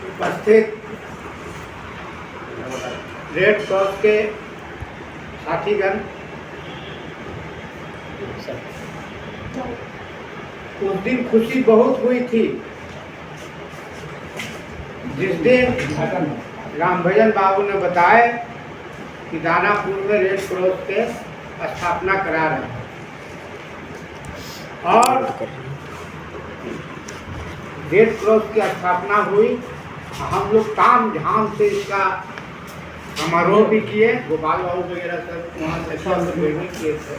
उपस्थित red cross के साथीगण, उस दिन खुशी बहुत हुई थी जिस दिन रामभजन बाबू ने बताया कि दानापुर में रेड क्रॉस के स्थापना करा रहे हैं और रेड क्रॉस की स्थापना हुई। हम लोग ताम झाम से इसका समारोह भी किए, गोपाल बाबू वगैरह सब वहाँ से सब किए थे।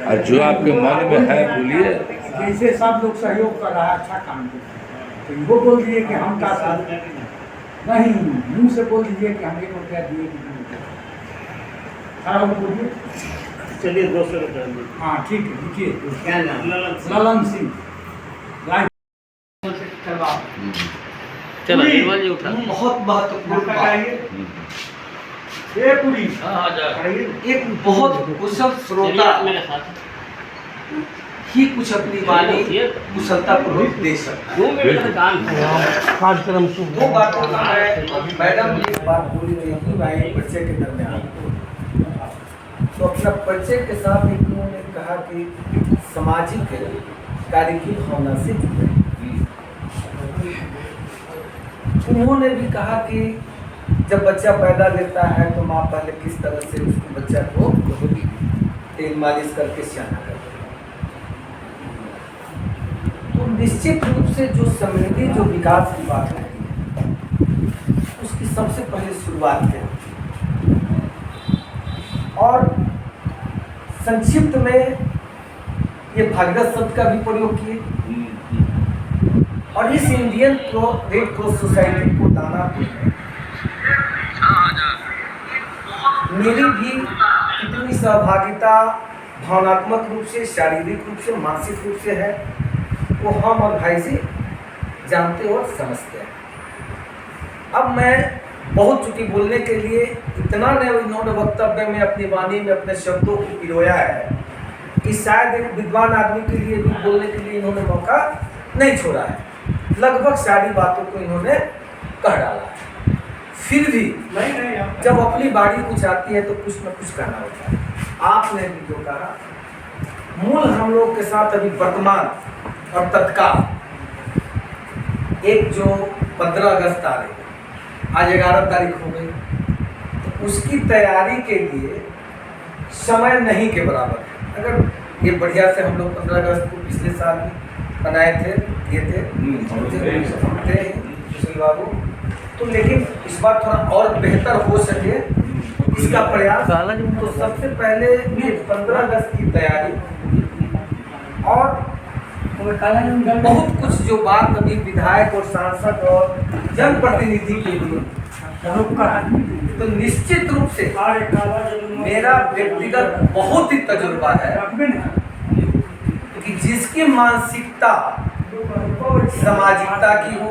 और जो आपके मन में है बोलिए। जैसे सब लोग सहयोग कर रहा है, अच्छा काम कर तो वो बोल दिए कि हम का नहीं, मुंह से बोल दीजिए कि हम 1 रुपया दिए कि 2 रुपया। हाँ बोलिए। चलिए 200 रुपये। हाँ ठीक है, लिखिए। क्या नाम? ललन सिंह। चलो निर्मल जी उठा। बहुत महत्वपूर्ण बात। एक बहुत कुशल श्रोता ही कुछ अपनी वाणी कुशलतापूर्वक दे सकता है। कार्यक्रम दो बातों का मैडम ने एक बात बोली थी कि भाई परिचय के दरमियान, तो अपना परिचय के साथ एक उन्होंने कहा कि सामाजिक कार्य की भावना से जुड़े। उन्होंने भी कहा कि जब बच्चा पैदा लेता है तो माँ पहले किस तरह से उसके बच्चा को तेल मालिश करके सियाना करती है। तो निश्चित रूप से जो समृद्धि, जो विकास की बात है, उसकी सबसे पहले शुरुआत है। और संक्षिप्त में ये भागीरथ शब्द का भी प्रयोग किए और इस इंडियन रेड क्रॉस सोसाइटी को दानापुर मेरी भी कितनी सहभागिता भावनात्मक रूप से, शारीरिक रूप से, मानसिक रूप से है, वो हम और भाई से जानते और समझते हैं। अब मैं बहुत चुकी बोलने के लिए इतना इन्होंने वक्तव्य में अपनी वाणी में अपने शब्दों को पिरोया है कि शायद एक विद्वान आदमी के लिए भी बोलने के लिए इन्होंने मौका नहीं छोड़ा है। लगभग सारी बातों को इन्होंने कह डाला है। फिर भी जब अपनी बारी कुछ आती है तो कुछ न कुछ कहना होता है। आपने भी जो कहा, मूल हम लोग के साथ अभी वर्तमान और तत्काल एक जो 15 अगस्त आ रही है, आज 11 तारीख हो गई, तो उसकी तैयारी के लिए समय नहीं के बराबर है। अगर ये बढ़िया से हम लोग 15 अगस्त को पिछले साल भी बनाए थे, ये थे सुशील बाबू, तो लेकिन इस बार थोड़ा और बेहतर हो सके इसका प्रयास। तो सबसे पहले ये 15 अगस्त की तैयारी और बहुत कुछ जो बात अभी विधायक और सांसद और जनप्रतिनिधि के लिए, तो निश्चित रूप से मेरा व्यक्तिगत बहुत ही तजुर्बा है कि जिसकी मानसिकता सामाजिकता की हो,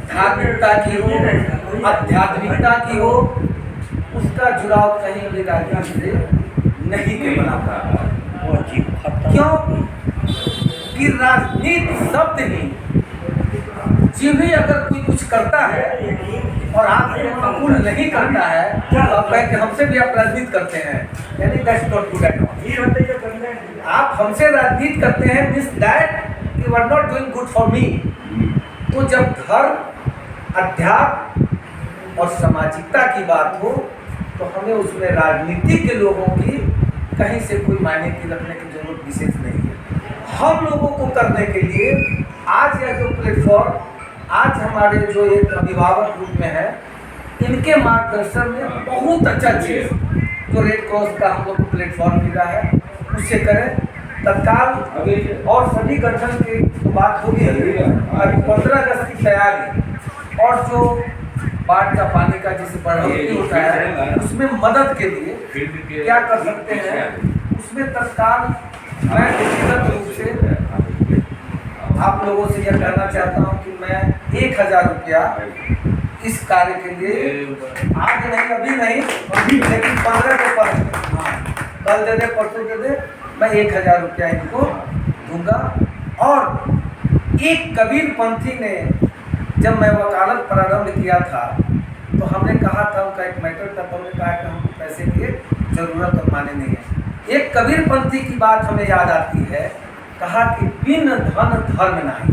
धार्मिकता की हो, आध्यात्मिकता की हो, उसका जुड़ाव कहीं भी राजनीति से नहीं के बराबर। क्यों कि राजनीति शब्द ही जी भी अगर कोई कुछ करता है और आप कबूल नहीं करता है तो आप कहें कि हमसे भी आप राजनीति करते हैं, यानी that's not good at all. आप हमसे राजनीति करते हैं means that you are not doing good for me. तो जब धर्म, अध्यात्म और सामाजिकता की बात हो तो हमें उसमें राजनीति के लोगों की कहीं से कोई मायने की रखने की जरूरत विशेष नहीं है। हम लोगों को करने के लिए आज यह जो प्लेटफॉर्म, आज हमारे जो एक अभिभावक रूप में है, इनके मार्गदर्शन में बहुत अच्छा चीज जो रेड क्रॉस का हम लोग को प्लेटफॉर्म मिला है उससे करें तत्काल। और सभी गठन की तो बात होगी, अभी 15 अगस्त की तैयारी और जो बाढ़ का पानी का जैसे बढ़ोतरी होता है उसमें मदद के लिए क्या कर सकते हैं, उसमें तत्काल मैं व्यक्तिगत रूप से आप लोगों से यह कहना चाहता हूं कि मैं 1000 रुपया इस कार्य के लिए आज नहीं, अभी नहीं, लेकिन 15 के पर कल दे दे, परसों दे दे, मैं 1000 रुपया इनको दूंगा। और एक कबीर पंथी ने, जब मैं वकालत प्रारंभ किया था तो हमने कहा था, उनका एक मैटर था, तो हमने कहा कि हमको पैसे की जरूरत और माने नहीं है। एक कबीर पंथी की बात हमें याद आती है, कहा कि बिन धन धर्म नहीं।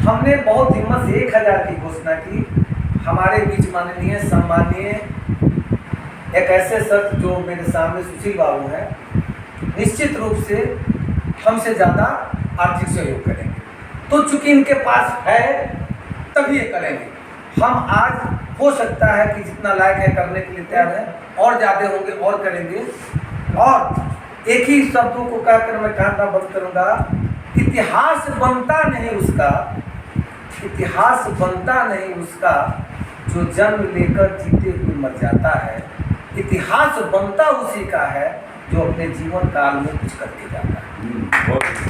हमने बहुत हिम्मत से 1000 की घोषणा की। हमारे बीच माननीय सम्मानीय एक ऐसे शख्स जो मेरे सामने सुशील बाबू हैं, निश्चित रूप से हमसे ज़्यादा आर्थिक सहयोग करेंगे। तो चूंकि इनके पास है तभी ये करेंगे। हम आज हो सकता है कि जितना लायक है करने के लिए तैयार है, और ज़्यादा होंगे और करेंगे। और एक ही शब्दों को कहकर मैं कहना बंद करूँगा, इतिहास बनता नहीं उसका, इतिहास बनता नहीं उसका जो जन्म लेकर जीते हुए मर जाता है। इतिहास बनता उसी का है जो अपने जीवन काल में कुछ करके जाता है।